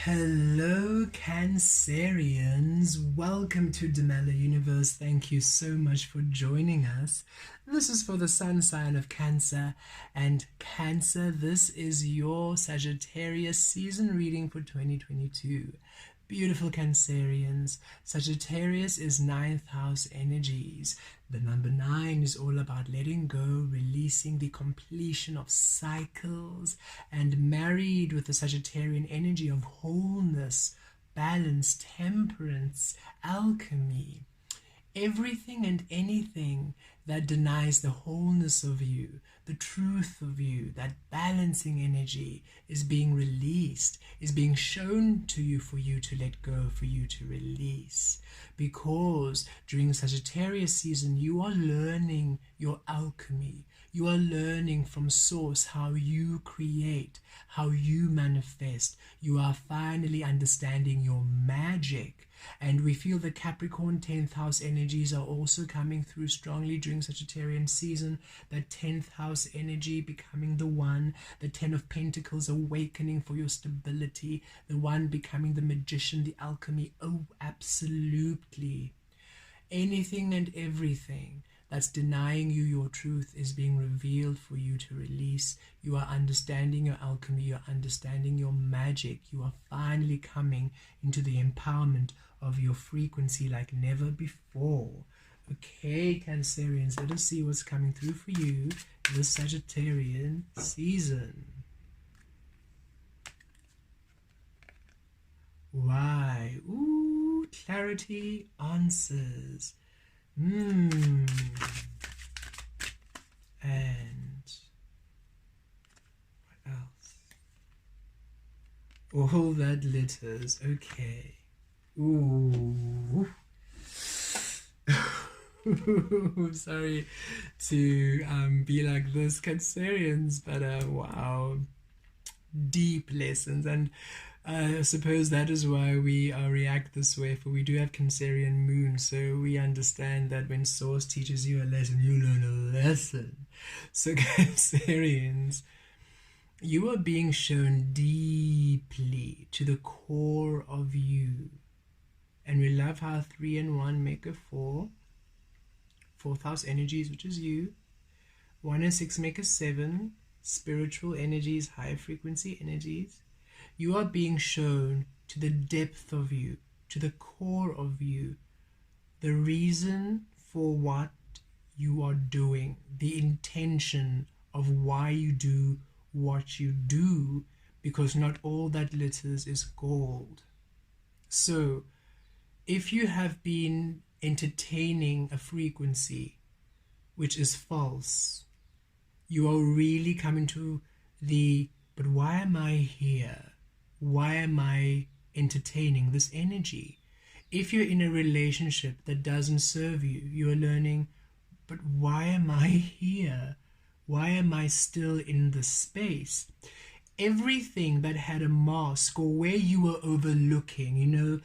Hello Cancerians, welcome to Demella Universe. Thank you so much for joining us. This is for the sun sign of Cancer, and Cancer, this is your Sagittarius season reading for 2022. Beautiful Cancerians, Sagittarius is 9th house energies. The number 9 is all about letting go, releasing, the completion of cycles, and married with the Sagittarian energy of wholeness, balance, temperance, alchemy. Everything and anything that denies the wholeness of you, the truth of you, that balancing energy is being released, is being shown to you for you to let go, for you to release. Because during Sagittarius season, you are learning your alchemy. You are learning from source how you create, how you manifest. You are finally understanding your magic. And we feel the Capricorn 10th house energies are also coming through strongly during Sagittarian season. That 10th house energy becoming the one, the 10 of Pentacles awakening for your stability, the one becoming the magician, the alchemy. Oh, absolutely. Anything and everything that's denying you your truth is being revealed for you to release. You are understanding your alchemy, you are understanding your magic. You are finally coming into the empowerment of your frequency like never before. Okay, Cancerians, let us see what's coming through for you this Sagittarian season. Why? Ooh, clarity, answers. And what else? All that glitters. Okay. Ooh. Sorry to be like this, Cancerians, but wow, deep lessons. And I suppose that is why we react this way, for we do have Cancerian moon, so we understand that when source teaches you a lesson, you learn a lesson. So Cancerians, you are being shown deeply to the core of you. And we love how 3 and 1 make a 4. 4th house energies, which is you. 1 and 6 make a 7. Spiritual energies, high frequency energies. You are being shown to the depth of you, to the core of you, the reason for what you are doing, the intention of why you do what you do, because not all that glitters is gold. So, if you have been entertaining a frequency which is false, you are really coming to the, but why am I here? Why am I entertaining this energy? If you're in a relationship that doesn't serve you, you're learning, but why am I here? Why am I still in this space? Everything that had a mask, or where you were overlooking,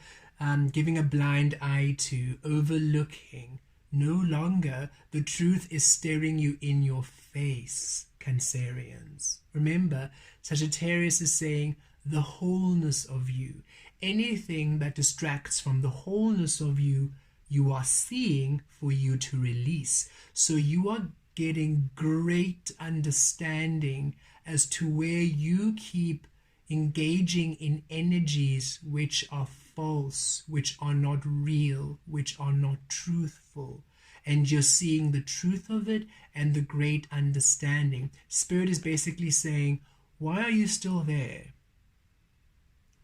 giving a blind eye to, overlooking, no longer, the truth is staring you in your face, Cancerians. Remember, Sagittarius is saying the wholeness of you. Anything that distracts from the wholeness of you, you are seeing for you to release. So you are getting great understanding as to where you keep engaging in energies which are false, which are not real, which are not truthful. And you're seeing the truth of it and the great understanding. Spirit is basically saying, why are you still there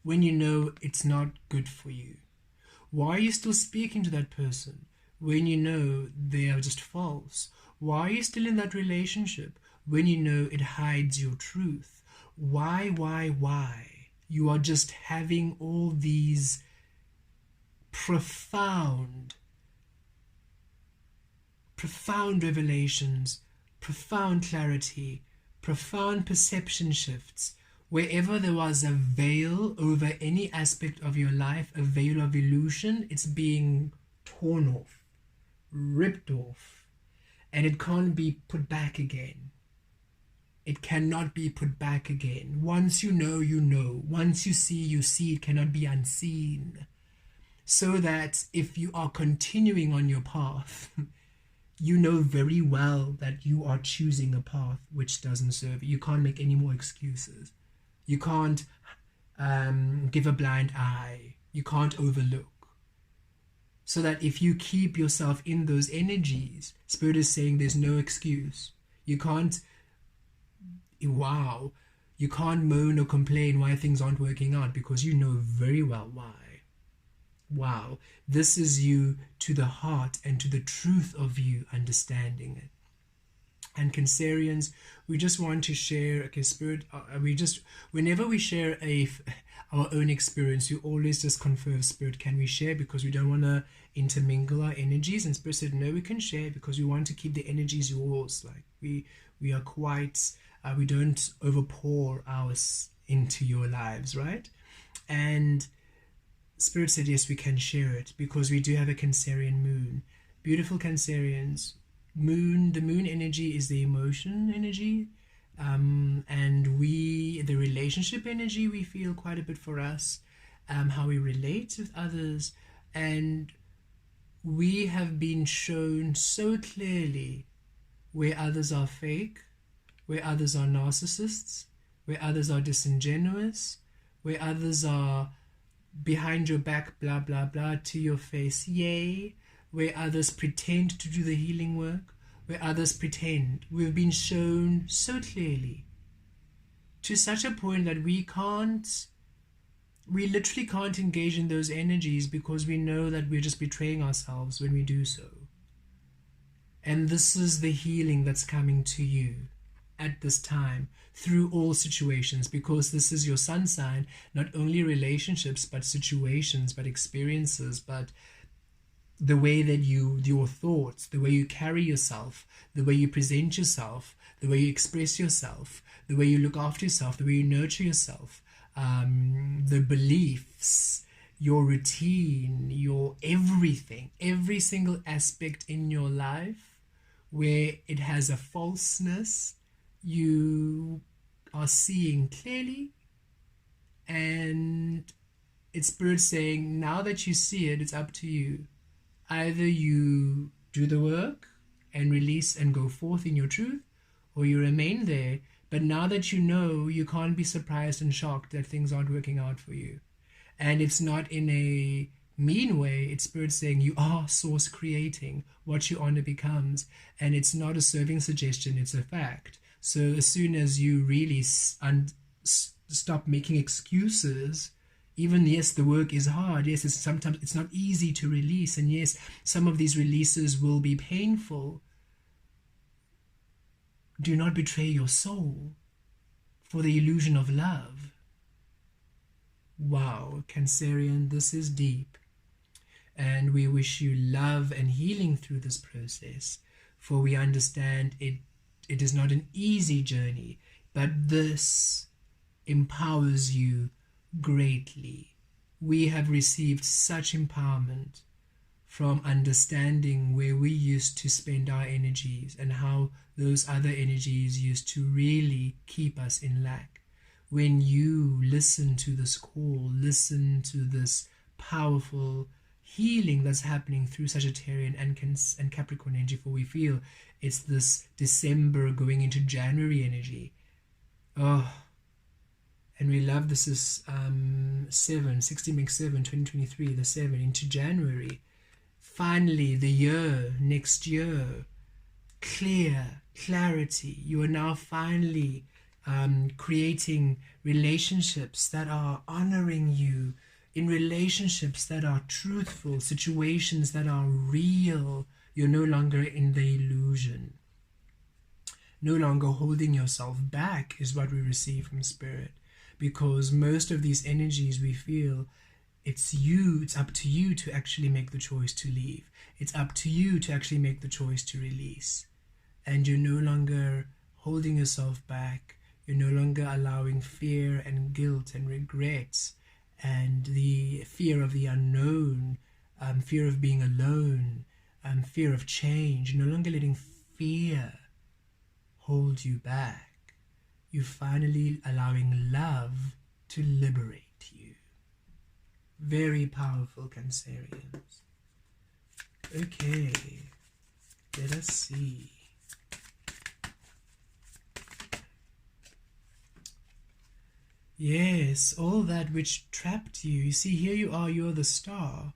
when you know it's not good for you? Why are you still speaking to that person when you know they are just false? Why are you still in that relationship when you know it hides your truth? Why? You are just having all these profound revelations, profound clarity, profound perception shifts. Wherever there was a veil over any aspect of your life, a veil of illusion, it's being torn off, ripped off, and it can't be put back again. It cannot be put back again. Once you know, you know. Once you see, it cannot be unseen. So that if you are continuing on your path, you know very well that you are choosing a path which doesn't serve you. You can't make any more excuses. You can't give a blind eye. You can't overlook. So that if you keep yourself in those energies, Spirit is saying there's no excuse. You can't moan or complain why things aren't working out, because you know very well why. Wow, this is you to the heart and to the truth of you understanding it. And Cancerians, we just want to share, okay, Spirit, whenever we share our own experience, you always just confirm, Spirit, can we share? Because we don't want to intermingle our energies. And Spirit said, no, we can share because we want to keep the energies yours. Like we are quite, we don't overpour ours into your lives, right? And Spirit said, yes, we can share it because we do have a Cancerian moon. Beautiful Cancerians. The moon energy is the emotion energy, and the relationship energy we feel quite a bit for us, how we relate with others, and we have been shown so clearly where others are fake, where others are narcissists, where others are disingenuous, where others are behind your back, blah blah blah, to your face, yay, where others pretend to do the healing work, where others pretend. We've been shown so clearly, to such a point that we literally can't engage in those energies because we know that we're just betraying ourselves when we do so. And this is the healing that's coming to you at this time through all situations, because this is your sun sign, not only relationships, but situations, but experiences, but the way that your thoughts, the way you carry yourself, the way you present yourself, the way you express yourself, the way you look after yourself, the way you nurture yourself, the beliefs, your routine, your everything, every single aspect in your life where it has a falseness, you are seeing clearly, and it's Spirit saying, now that you see it, it's up to you. Either you do the work and release and go forth in your truth, or you remain there. But now that you know, you can't be surprised and shocked that things aren't working out for you. And it's not in a mean way. It's Spirit saying you are source creating what your honor becomes. And it's not a serving suggestion, it's a fact. So as soon as you really stop making excuses, even yes, the work is hard. Yes, sometimes it's not easy to release. And yes, some of these releases will be painful. Do not betray your soul for the illusion of love. Wow, Cancerian, this is deep. And we wish you love and healing through this process, for we understand it is not an easy journey, but this empowers you greatly. We have received such empowerment from understanding where we used to spend our energies and how those other energies used to really keep us in lack. When you listen to this call, listen to this powerful healing that's happening through Sagittarian and Capricorn energy, for we feel it's this December going into January energy. Oh, and we love this is 16 makes 7, 2023, the 7 into January. Finally, the year, next year, clarity. You are now finally creating relationships that are honoring you, in relationships that are truthful, situations that are real. You're no longer in the illusion. No longer holding yourself back is what we receive from Spirit. Because most of these energies we feel, it's up to you to actually make the choice to leave. It's up to you to actually make the choice to release. And you're no longer holding yourself back. You're no longer allowing fear and guilt and regrets and the fear of the unknown, fear of being alone, fear of change. You're no longer letting fear hold you back. You're finally allowing love to liberate you. Very powerful, Cancerians. Okay, let us see. Yes, all that which trapped you. You see, here you are, you're the star.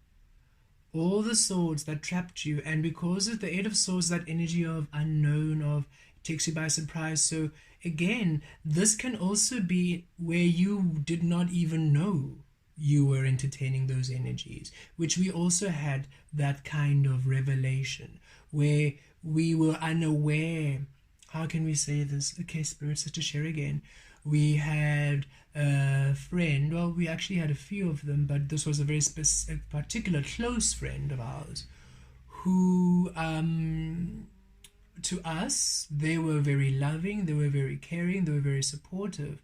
All the swords that trapped you, and because of the Eight of Swords, that energy of unknown, of takes you by surprise. So again, this can also be where you did not even know you were entertaining those energies, which we also had that kind of revelation where we were unaware. How can we say this? Okay, Spirit says to share again. We had a friend, well, we actually had a few of them, but this was a very specific, particular close friend of ours who, to us, they were very loving, they were very caring, they were very supportive,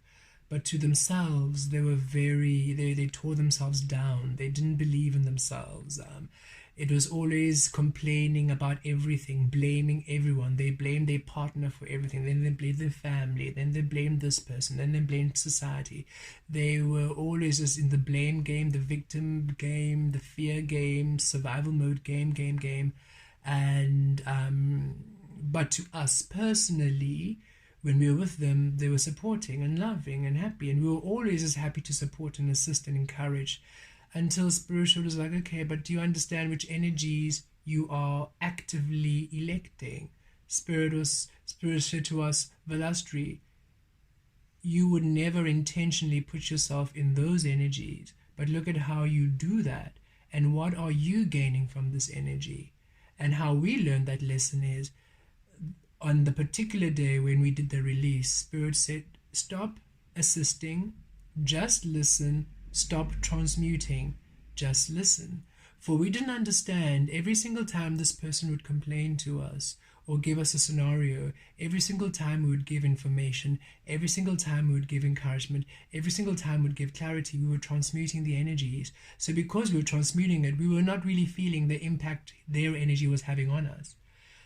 but to themselves, they were they tore themselves down. They didn't believe in themselves. It was always complaining about everything, blaming everyone. They blamed their partner for everything. Then they blamed their family. Then they blamed this person. Then they blamed society. They were always just in the blame game, the victim game, the fear game, survival mode game. And but to us personally, when we were with them, they were supporting and loving and happy. And we were always as happy to support and assist and encourage. Until spiritual was like, okay, but do you understand which energies you are actively electing? Spirit said to us, Velastri, you would never intentionally put yourself in those energies, but look at how you do that, and what are you gaining from this energy? And how we learned that lesson is, on the particular day when we did the release, Spirit said, stop assisting, just listen. Stop transmuting, just listen. For we didn't understand, every single time this person would complain to us or give us a scenario, every single time we would give information, every single time we would give encouragement, every single time we would give clarity, we were transmuting the energies. So because we were transmuting it, we were not really feeling the impact their energy was having on us.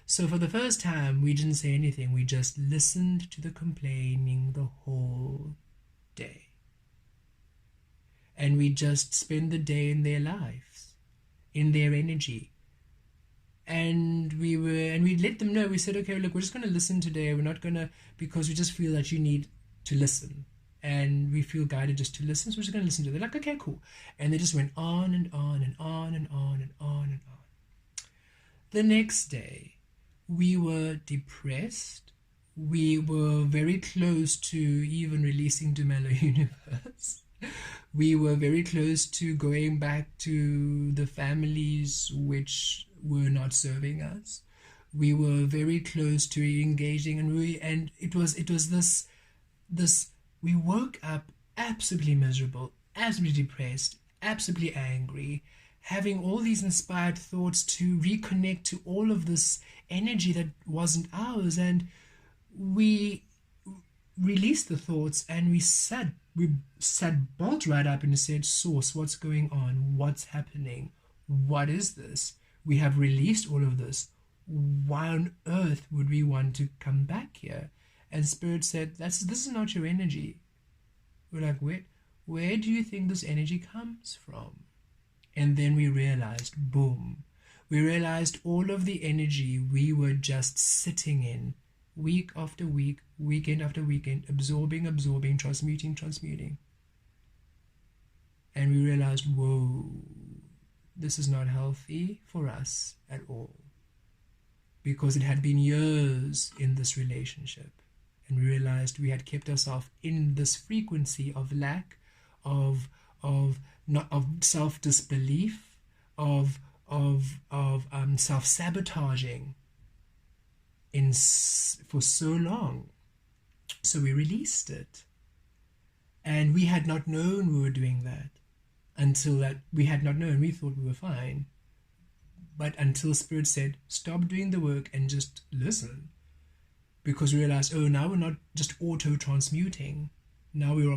So for the first time, we didn't say anything. We just listened to the complaining the whole day. And we just spend the day in their lives, in their energy. And we let them know, we said, okay, look, we're just going to listen today. We're not going to, because we just feel that you need to listen. And we feel guided just to listen, so we're just going to listen to them. They're like, okay, cool. And they just went on and on and on and on and on and on. The next day, we were depressed. We were very close to even releasing Dumelo Universe. We were very close to going back to the families which were not serving us. We were very close to engaging, and it was this. We woke up absolutely miserable, absolutely depressed, absolutely angry, having all these inspired thoughts to reconnect to all of this energy that wasn't ours, and we released the thoughts, and we sat bolt right up and said, Source, what's going on? What's happening? What is this? We have released all of this. Why on earth would we want to come back here? And Spirit said, this is not your energy. We're like, where do you think this energy comes from? And then we realized, boom, we realized all of the energy we were just sitting in, week after week, weekend after weekend, absorbing, transmuting. And we realized, whoa, this is not healthy for us at all. Because it had been years in this relationship. And we realized we had kept ourselves in this frequency of lack, of self-disbelief, of self-sabotaging for so long. So we released it, and we had not known we were doing that until that we had not known. We thought we were fine, but until Spirit said, stop doing the work and just listen, because we realized, oh, now we're not just auto-transmuting, now we're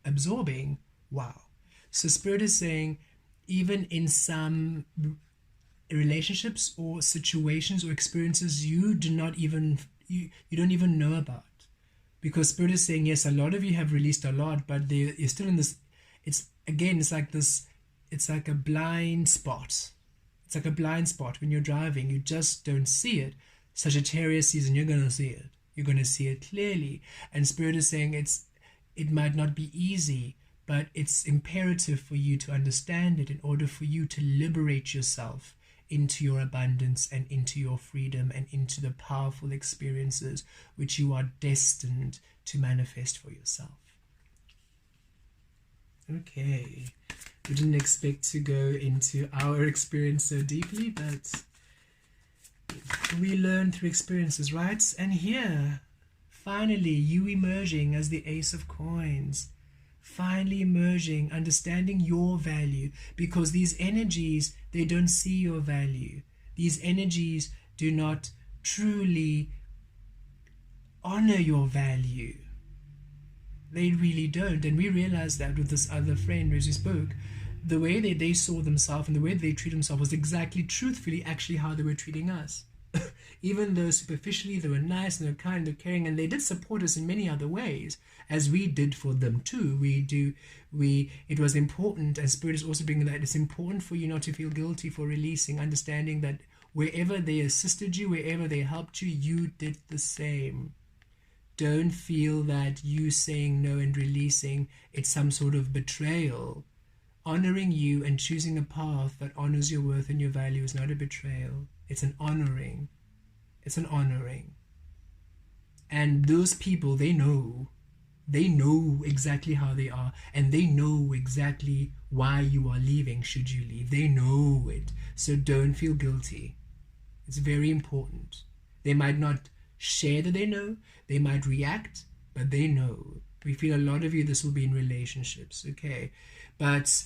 absorbing. Wow. So Spirit is saying, even in some relationships or situations or experiences you don't even know about, because Spirit is saying, yes, a lot of you have released a lot, but you're still in this, it's like this, it's like a blind spot. It's like a blind spot when you're driving. You just don't see it. Sagittarius season, you're going to see it. You're going to see it clearly. And Spirit is saying it might not be easy, but it's imperative for you to understand it in order for you to liberate yourself into your abundance and into your freedom and into the powerful experiences which you are destined to manifest for yourself. Okay, we didn't expect to go into our experience so deeply, but we learn through experiences, right? And here, finally, you emerging as the Ace of Coins, finally emerging, understanding your value, because these energies, they don't see your value. These energies do not truly honor your value. They really don't. And we realized that with this other friend as we spoke, the way that they saw themselves and the way they treat themselves was exactly, truthfully, actually how they were treating us. Even though superficially they were nice and they were kind, they were caring, and they did support us in many other ways, as we did for them too. It was important, and Spirit is also bringing that it's important for you not to feel guilty for releasing, understanding that wherever they assisted you, wherever they helped you, you did the same. Don't feel that you saying no and releasing, it's some sort of betrayal. Honoring you and choosing a path that honors your worth and your value is not a betrayal. It's an honoring. It's an honoring. And those people, they know exactly how they are, and they know exactly why you are leaving should you leave. They know it. So don't feel guilty. It's very important. They might not share that they know, they might react, but they know. We feel a lot of you, this will be in relationships, okay? But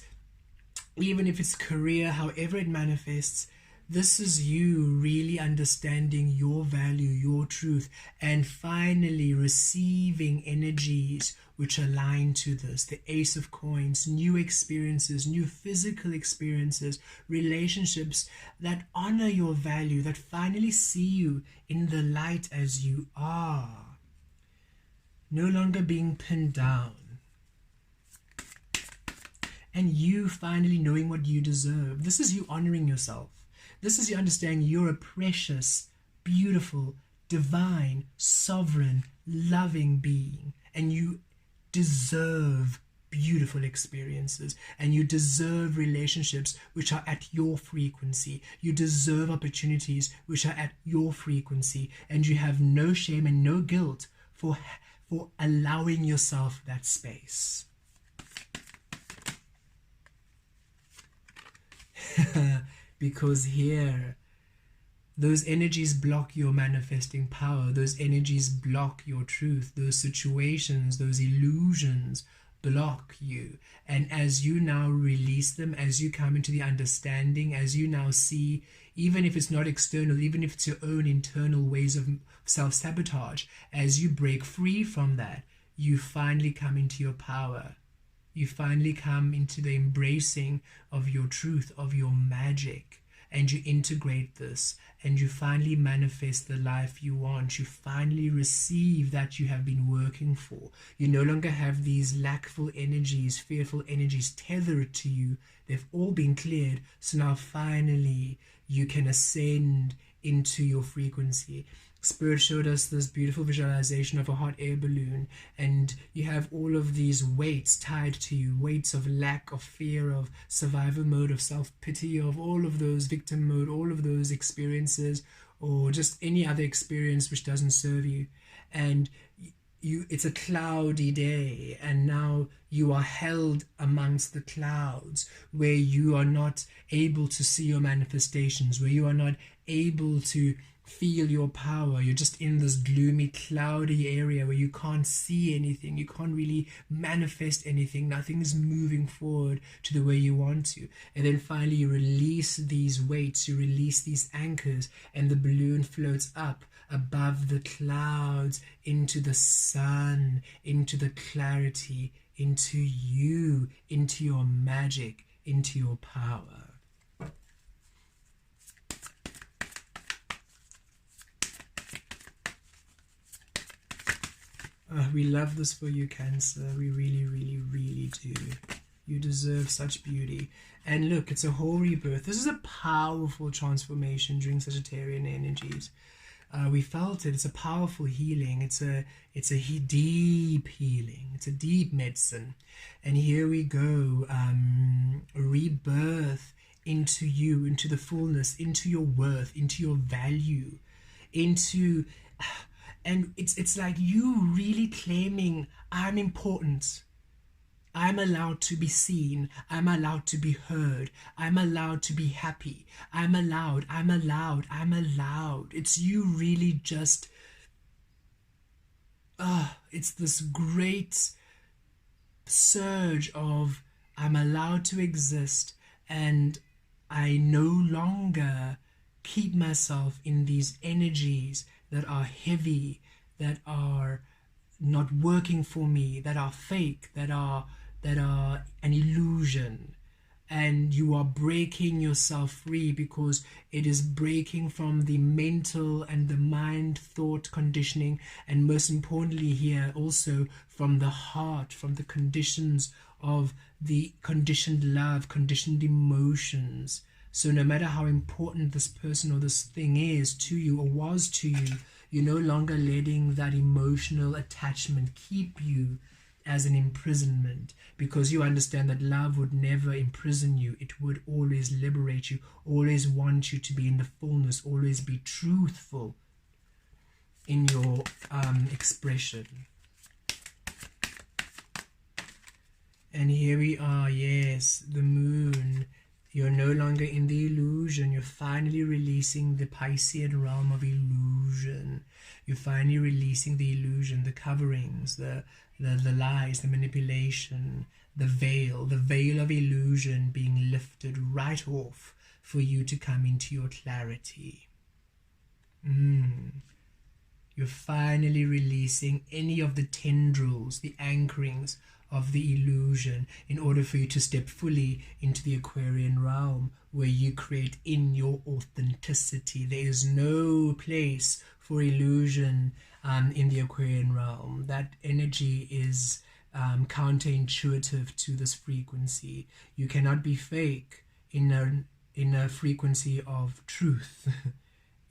even if it's career, however it manifests, this is you really understanding your value, your truth, and finally receiving energies which align to this. The Ace of Coins, new experiences, new physical experiences, relationships that honor your value, that finally see you in the light as you are. No longer being pinned down. And you finally knowing what you deserve. This is you honoring yourself. This is you understanding you're a precious, beautiful, divine, sovereign, loving being. And you deserve beautiful experiences. And you deserve relationships which are at your frequency. You deserve opportunities which are at your frequency. And you have no shame and no guilt for allowing yourself that space. Because here, those energies block your manifesting power. Those energies block your truth. Those situations, those illusions block you. And as you now release them, as you come into the understanding, as you now see, even if it's not external, even if it's your own internal ways of self-sabotage, as you break free from that, you finally come into your power. You finally come into the embracing of your truth, of your magic, and you integrate this, and you finally manifest the life you want. You finally receive that you have been working for. You no longer have these lackful energies, fearful energies tethered to you. They've all been cleared, so now finally you can ascend into your frequency. Spirit showed us this beautiful visualization of a hot air balloon, and you have all of these weights tied to you, weights of lack, of fear, of survival mode, of self-pity, of all of those victim mode, all of those experiences, or just any other experience which doesn't serve you. And it's a cloudy day, and now you are held amongst the clouds, where you are not able to see your manifestations, where you are not able to feel your power. You're just in this gloomy, cloudy area where you can't see anything. You can't really manifest anything. Nothing is moving forward to the way you want to. And then finally you release these weights, you release these anchors, and the balloon floats up above the clouds into the sun, into the clarity, into you, into your magic, into your power. We love this for you, Cancer. We really, really, really do. You deserve such beauty. And look, it's a whole rebirth. This is a powerful transformation during Sagittarian energies. We felt it. It's a powerful healing. It's a deep healing. It's a deep medicine. And here we go. Rebirth into you, into the fullness, into your worth, into your value, into... And it's like you really claiming, I'm important. I'm allowed to be seen. I'm allowed to be heard. I'm allowed to be happy. I'm allowed. It's you really just... it's this great surge of I'm allowed to exist, and I no longer keep myself in these energies that are heavy, that are not working for me, that are fake, that are an illusion. And you are breaking yourself free, because it is breaking from the mental and the mind thought conditioning, and most importantly here also from the heart, from the conditions of the conditioned love, conditioned emotions. So no matter how important this person or this thing is to you or was to you, you're no longer letting that emotional attachment keep you as an imprisonment, because you understand that love would never imprison you. It would always liberate you, always want you to be in the fullness, always be truthful in your expression. And here we are, yes, the moon. You're no longer in the illusion. You're finally releasing the Piscean realm of illusion. You're finally releasing the illusion, the coverings, the lies, the manipulation, the veil of illusion being lifted right off for you to come into your clarity. You're finally releasing any of the tendrils, the anchorings of the illusion, in order for you to step fully into the Aquarian realm, where you create in your authenticity. There is no place for illusion in the Aquarian realm. That energy is counterintuitive to this frequency. You cannot be fake in a frequency of truth.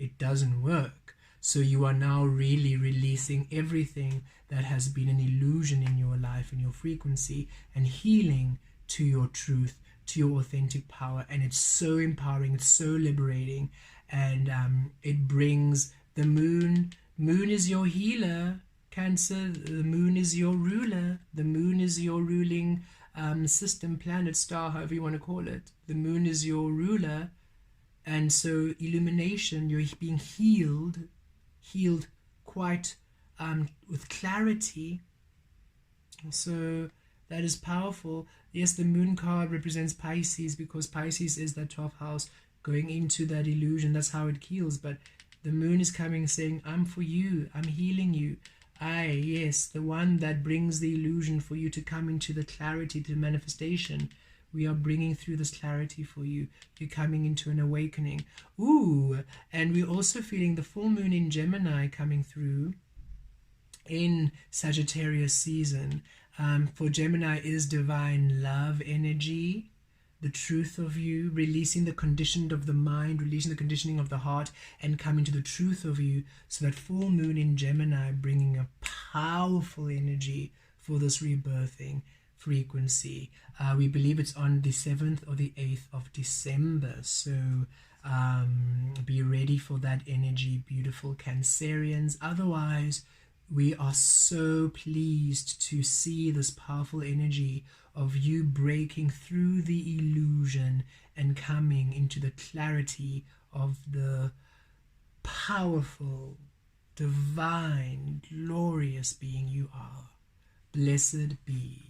It doesn't work. So you are now really releasing everything that has been an illusion in your life, in your frequency, and healing to your truth, to your authentic power. And it's so empowering, it's so liberating, and it brings the moon. Moon is your healer, Cancer. The moon is your ruler. The moon is your ruling system, planet, star, however you want to call it. The moon is your ruler. And so illumination, you're being healed quite with clarity. So that is powerful. Yes, the moon card represents Pisces, because Pisces is that 12th house, going into that illusion. That's how it heals. But the moon is coming saying, I'm for you, I'm healing you. Yes, the one that brings the illusion for you to come into the clarity, to manifestation. We are bringing through this clarity for you. You're coming into an awakening. And we're also feeling the full moon in Gemini coming through in Sagittarius season. For Gemini is divine love energy, the truth of you, releasing the conditioned of the mind, releasing the conditioning of the heart, and coming to the truth of you. So that full moon in Gemini bringing a powerful energy for this rebirthing frequency. We believe it's on the 7th or the 8th of December. So be ready for that energy, beautiful Cancerians. Otherwise, we are so pleased to see this powerful energy of you breaking through the illusion and coming into the clarity of the powerful, divine, glorious being you are. Blessed be.